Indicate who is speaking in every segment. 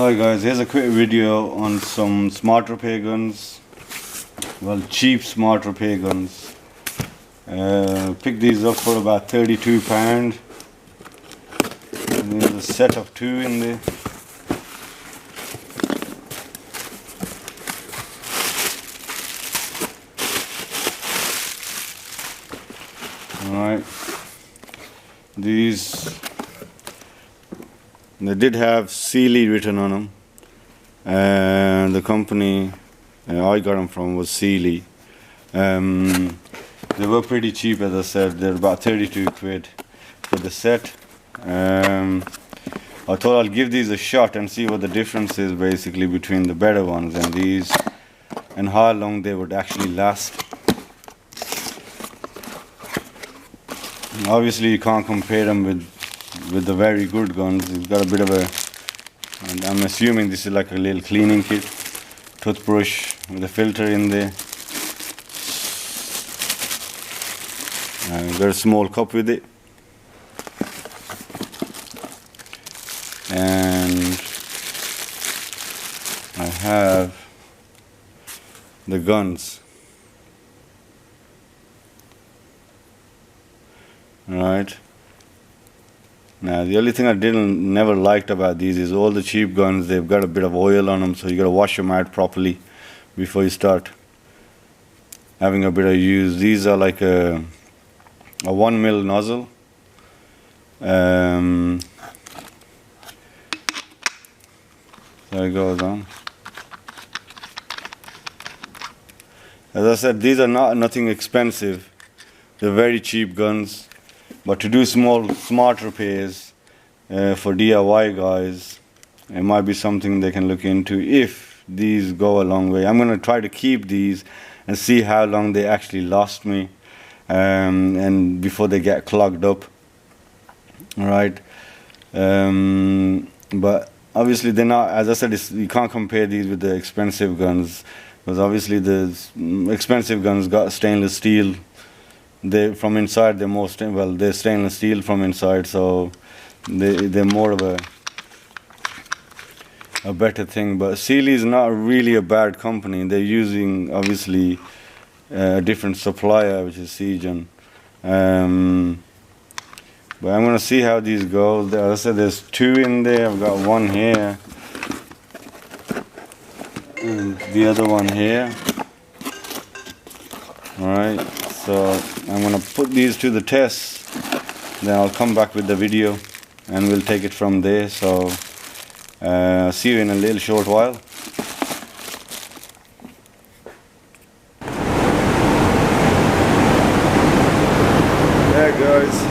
Speaker 1: Hi guys, here's a quick video on some smart repair guns. Well, cheap smart repair guns. Picked these up for about £32. And there's a set of two in there. Alright. They did have Sealy written on them, and the company I got them from was Sealy. They were pretty cheap, as I said. They're about 32 quid for the set. I thought I'll give these a shot and see what the difference is basically between the better ones and these, and how long they would actually last. Obviously you can't compare them with the very good guns. It's got a bit of a, and I'm assuming this is like a little cleaning kit, toothbrush with a filter in there. Got a small cup with it, and I have the guns. Right. Now the only thing I never liked about these is all the cheap guns, they've got a bit of oil on them, so you got to wash them out properly before you start having a bit of use. These are like a 1mm nozzle. There it goes on. As I said, these are nothing expensive. They're very cheap guns. But to do smart repairs for DIY guys, it might be something they can look into if these go a long way. I'm going to try to keep these and see how long they actually last me, and before they get clogged up. Alright. But obviously they're not, as I said, you can't compare these with the expensive guns, because obviously the expensive guns got stainless steel. From inside they're more they're stainless steel from inside, so they're more of a better thing. But Sealy is not really a bad company. They're using obviously a different supplier, which is Seagen. But I'm gonna see how these go. As I said, there's two in there. I've got one here and the other one here. Alright. So I'm going to put these to the test, then I'll come back with the video and we'll take it from there. So see you in a little short while. There guys.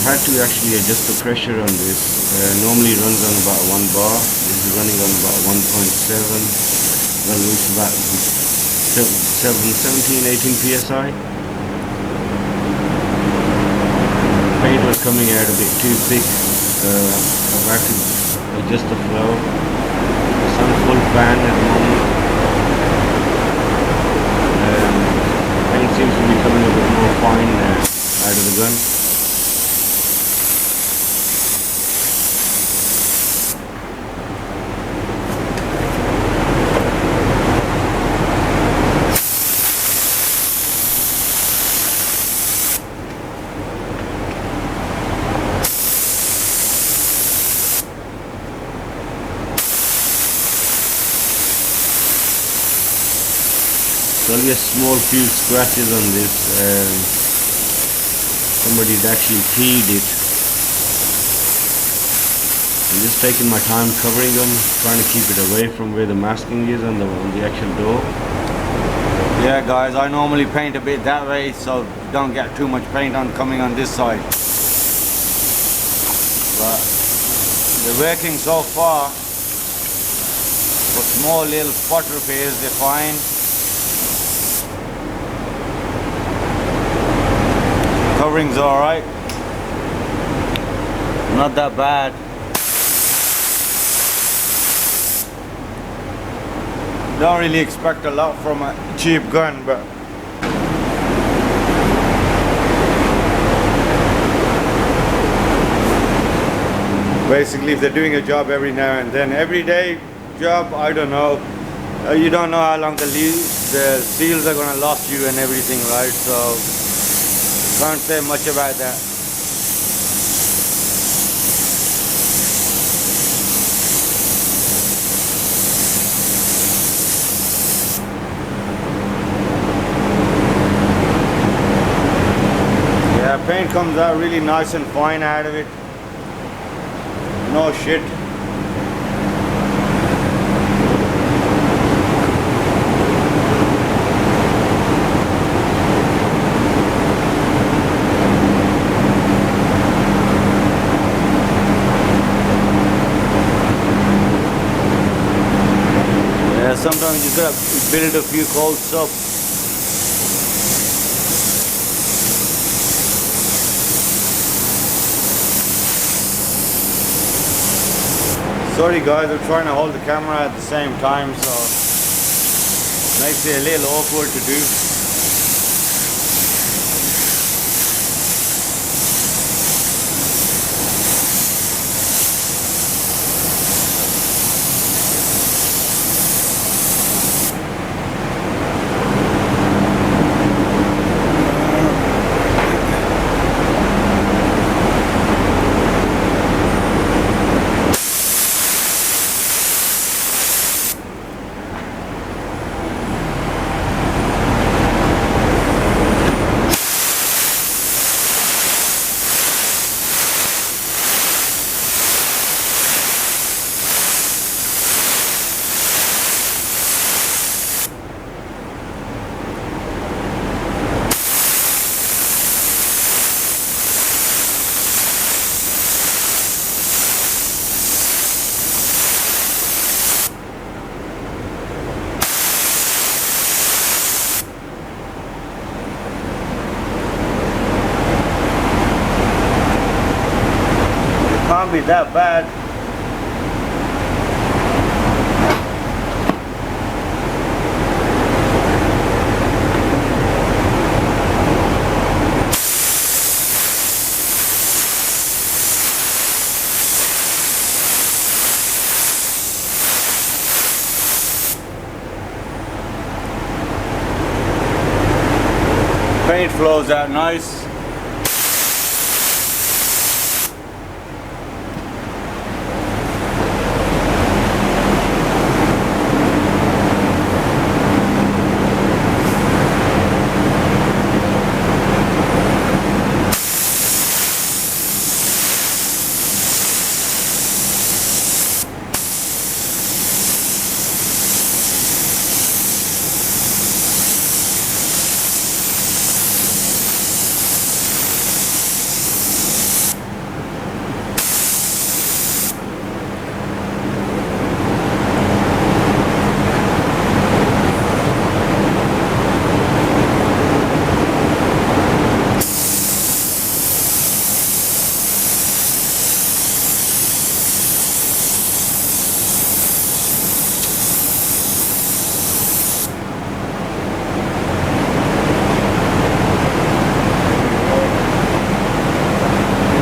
Speaker 1: I had to actually adjust the pressure on this. Normally it runs on about 1 bar. This is running on about 1.7. Well, it's about 17, 18 psi. Paint was coming out a bit too thick. I've had to adjust the flow. It's on full fan at the moment. Paint seems to be coming a bit more fine out of the gun. Only a small few scratches on this. Somebody's actually keyed it. I'm just taking my time covering them, trying to keep it away from where the masking is on the actual door. Yeah guys, I normally paint a bit that way, so don't get too much paint coming on this side. But they're working so far. For small little spot repairs, they're fine. Covering's alright, not that bad. Don't really expect a lot from a cheap gun, but basically if they're doing a job every now and then, everyday job, I don't know. You don't know how long the seals are gonna last you and everything, right? So can't say much about that. Yeah, paint comes out really nice and fine out of it. No shit. Yeah, sometimes you gotta build a few coats up. Sorry guys, I'm trying to hold the camera at the same time, so makes it a little awkward to do. Can't be that bad. Paint flows out nice.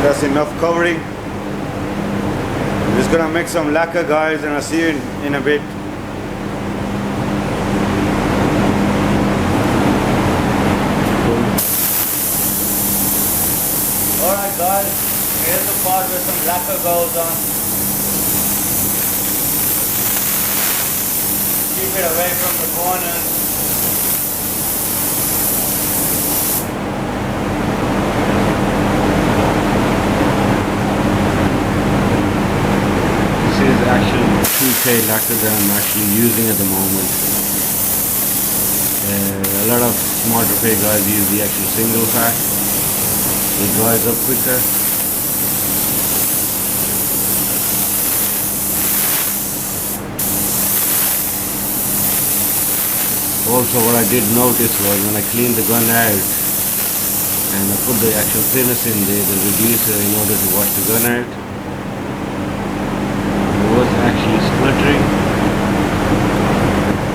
Speaker 1: That's enough covering. I'm just gonna make some lacquer, guys, and I'll see you in a bit. Alright guys, here's the part where some lacquer goes on. Keep it away from the corners. This is actually 2K lacquer that I'm actually using at the moment. A lot of smart repair guys use the actual single pack. It dries up quicker. Also what I did notice was when I cleaned the gun out and I put the actual thinness in there, the reducer, in order to wash the gun out, it was actually spluttering.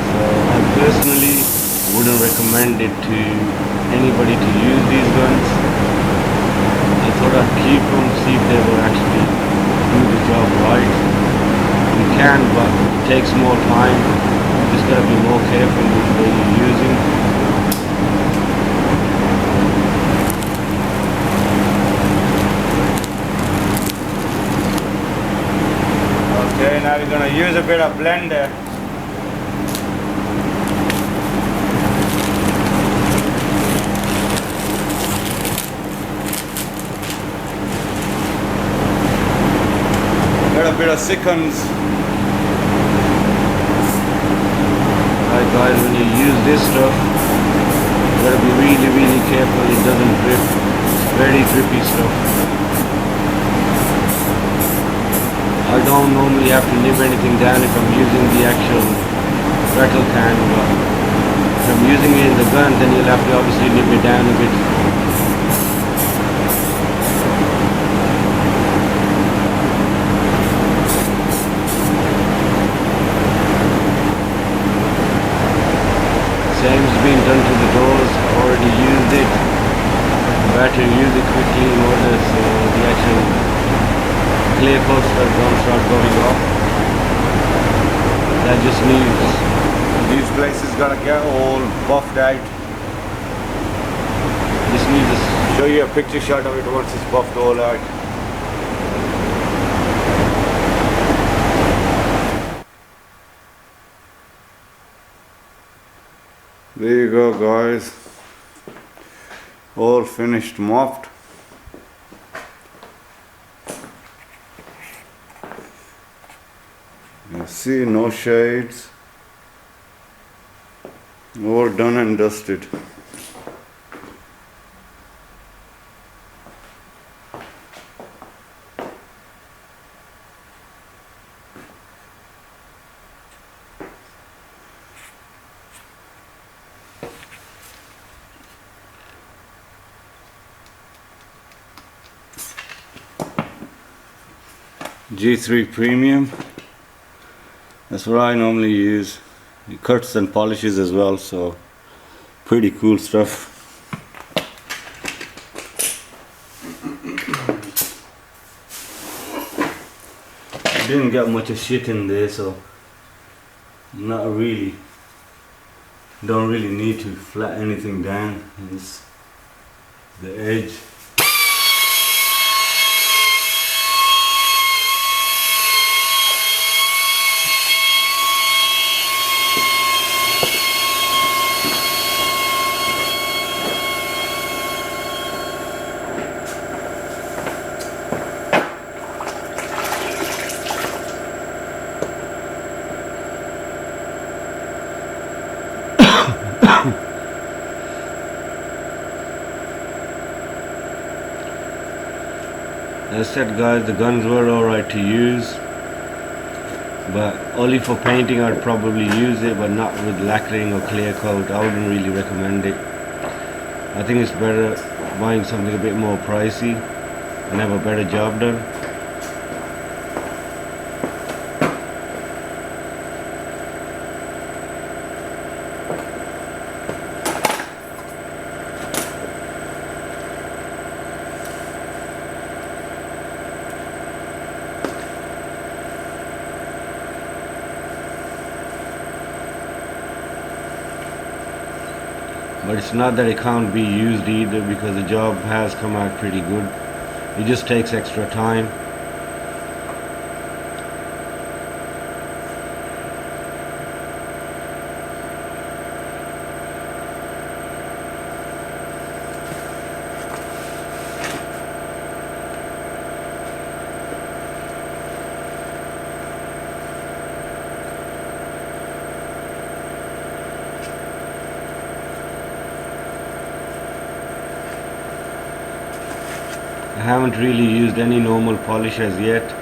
Speaker 1: So recommend it to anybody to use these guns. I thought I'd keep them, see if they will actually do the job right. You can, but it takes more time. You just gotta be more careful with the way you're using. Okay, now we're gonna use a bit of blender. Got a bit of seconds. Alright guys, when you use this stuff, you gotta be really careful it doesn't drip. It's very drippy stuff. I don't normally have to nib anything down if I'm using the actual rattle can, but if I'm using it in the gun, then you'll have to obviously nib it down a bit. Same's been done to the doors, already used it. I had to use it quickly in order so the actual clear coats don't start going off. That just means these places gotta get all buffed out. Just need to show you a picture shot of it once it's buffed all out. There you go guys, all finished mopped. You see, no shades, all done and dusted. G3 Premium, that's what I normally use. It cuts and polishes as well, so pretty cool stuff. I didn't get much of shit in there, so don't really need to flat anything down. It's the edge. As I said guys, the guns were alright to use, but only for painting I'd probably use it, but not with lacquering or clear coat. I wouldn't really recommend it. I think it's better buying something a bit more pricey and have a better job done. But it's not that it can't be used either, because the job has come out pretty good. It just takes extra time. I haven't really used any normal polish as yet.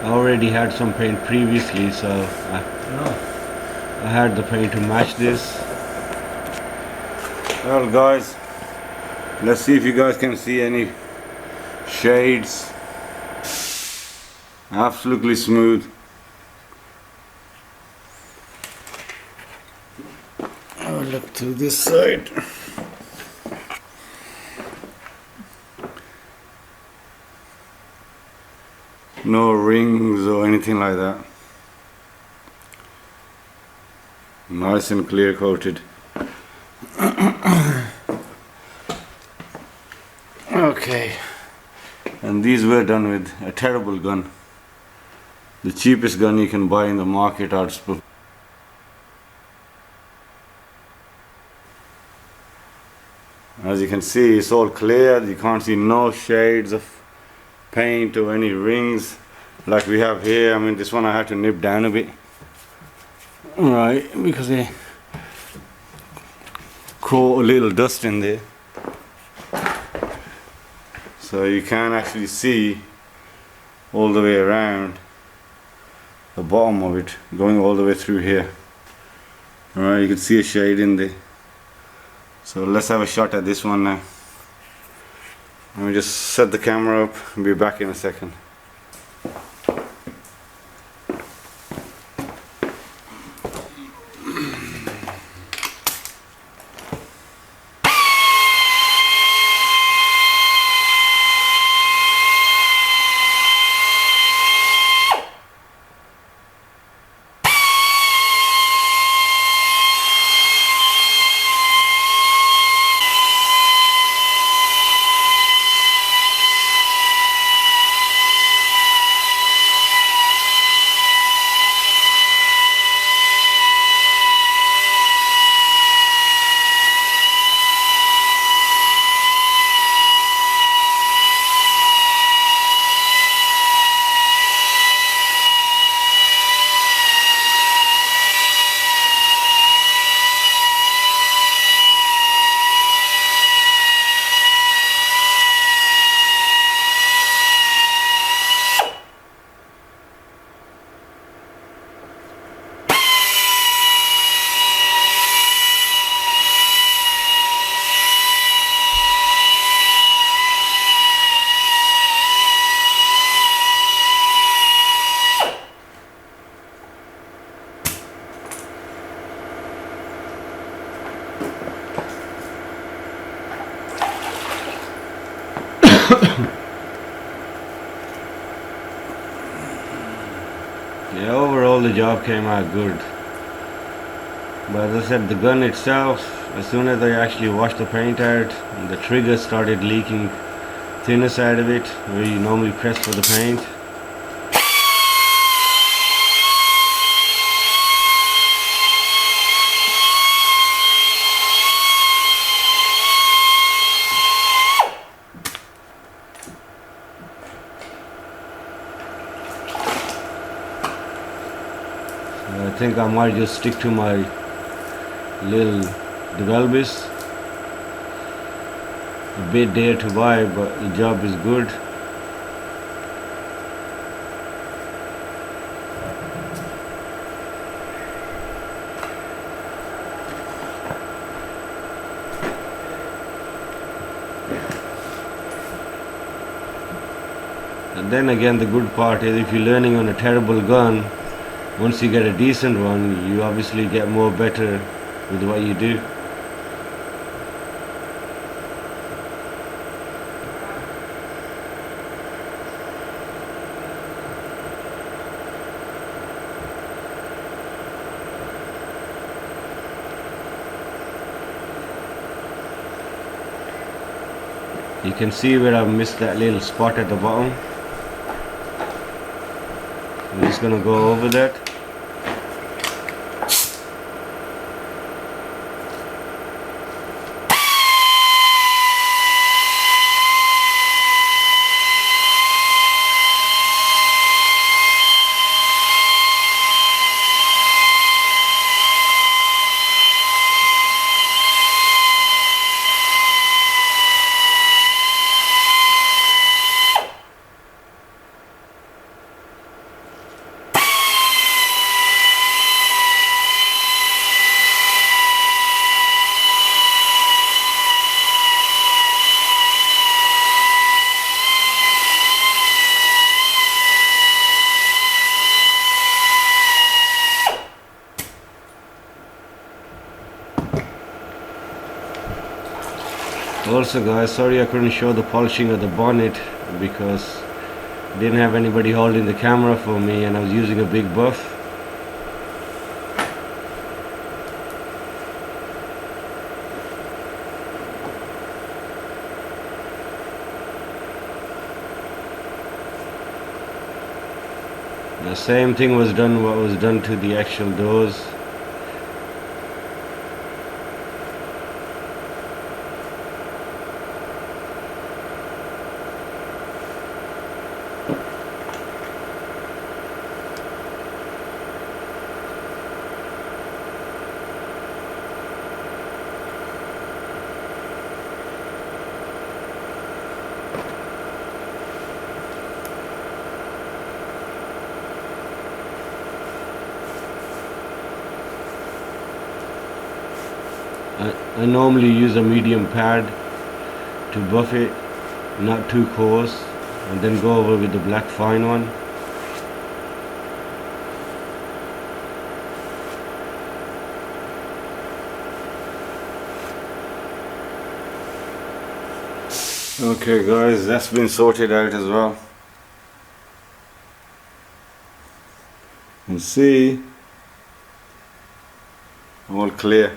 Speaker 1: I already had some paint previously, so I had the paint to match this. Well guys, let's see if you guys can see any shades. Absolutely smooth. I'll look to this side. No rings or anything like that. Nice and clear coated. Okay, and these were done with a terrible gun. The cheapest gun you can buy in the market. As you can see, it's all clear. You can't see no shades of paint or any rings like we have here. I mean, this one I had to nip down a bit, right, because they caught a little dust in there. So you can actually see all the way around the bottom of it, going all the way through here. Alright, you can see a shade in there. So let's have a shot at this one now. Let me just set the camera up and be back in a second. Yeah, overall the job came out good. But as I said, the gun itself, as soon as I actually washed the paint out, the trigger started leaking thinner side of it, where you normally press for the paint. I think I might just stick to my little DeVelbis. A bit dear to buy, but the job is good. And then again, the good part is if you're learning on a terrible gun, once you get a decent one, you obviously get more better with what you do. You can see where I've missed that little spot at the bottom. I'm just gonna go over that. Also guys, sorry I couldn't show the polishing of the bonnet because I didn't have anybody holding the camera for me and I was using a big buff. The same thing was done what was done to the actual doors. I normally use a medium pad to buff it, not too coarse, and then go over with the black fine one. Okay guys, that's been sorted out as well. You can see all clear.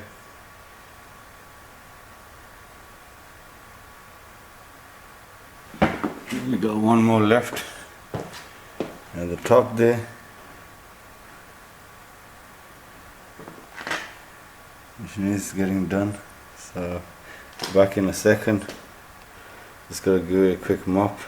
Speaker 1: We got one more left at the top there. Machine is getting done, so back in a second. Just gotta give it a quick mop.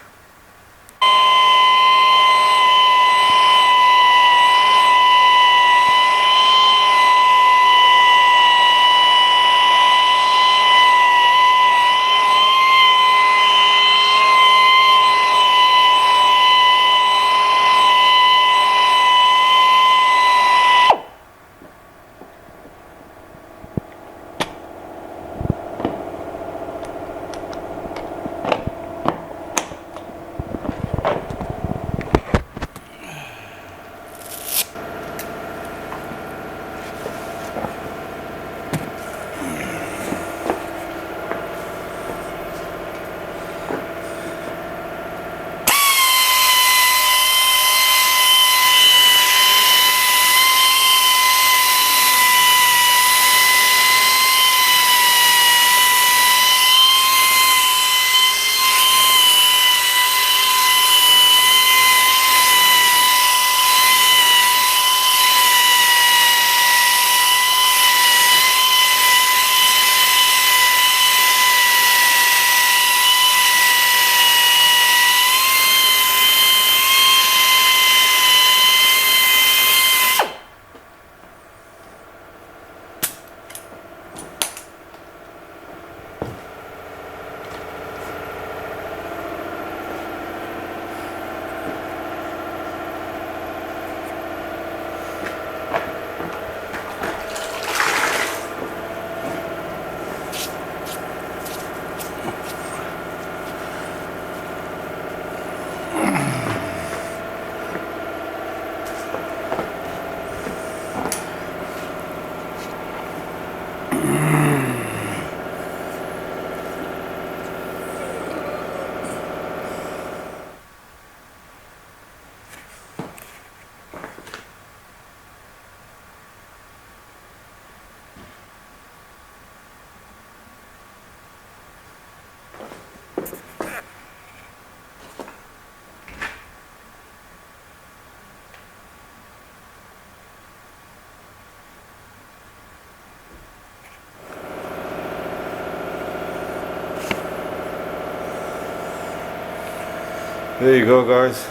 Speaker 1: There you go guys,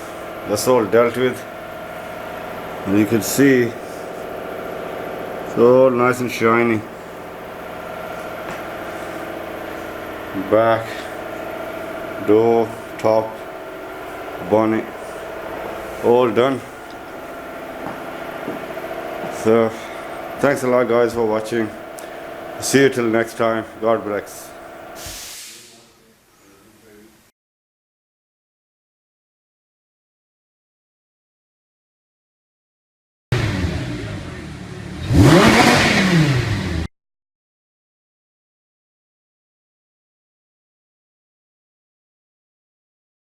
Speaker 1: that's all dealt with. And you can see it's all nice and shiny. Back, door, top, bonnet, all done. So thanks a lot guys for watching. See you till next time. God bless.